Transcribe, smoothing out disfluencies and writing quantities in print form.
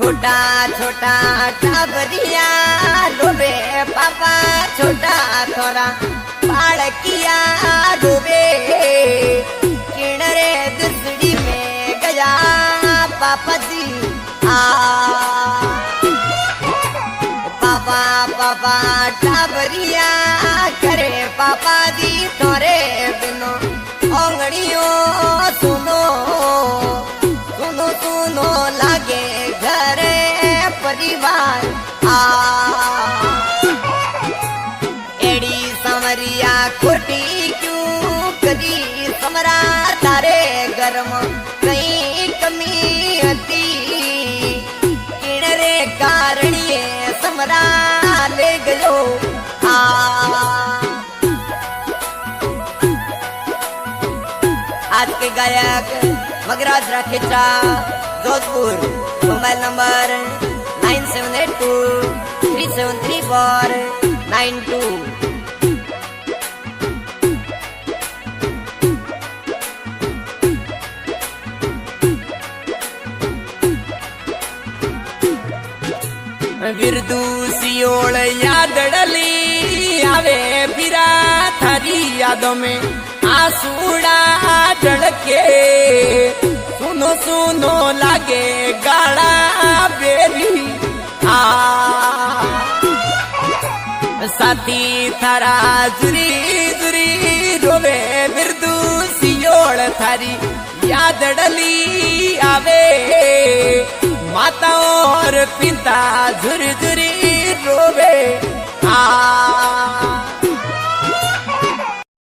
छोटा छोटा टाबरिया डूबे पापा छोटा थोड़ा बालकिया डूबे किनारे दुसड़ी में गया पापा जी पापा पापा टाबरिया करे पापा जी तोरे बिनो ओंगड़ियों सुनो सुनो सुनो लागे घरे परिवार एड़ी समरिया खोटी क्यों कदी समरा तारे गर्म कहीं कमी हती किणरे कारणिए समरा ले गयो आज के गायक मगराज राखेचा जोधपुर मोबाइल नंबर 9782373492 विरदूसियोळ यादड़ली आवे फिरा थारी यादों में आसूड़ा ढड़के सुनो सुनो लागे गाड़ा बेरी साथी थारा जुरी जुरी रोवे विरदूसियोळ थारी यादड़ली आवे माता और पिता झुर झुरी रोवे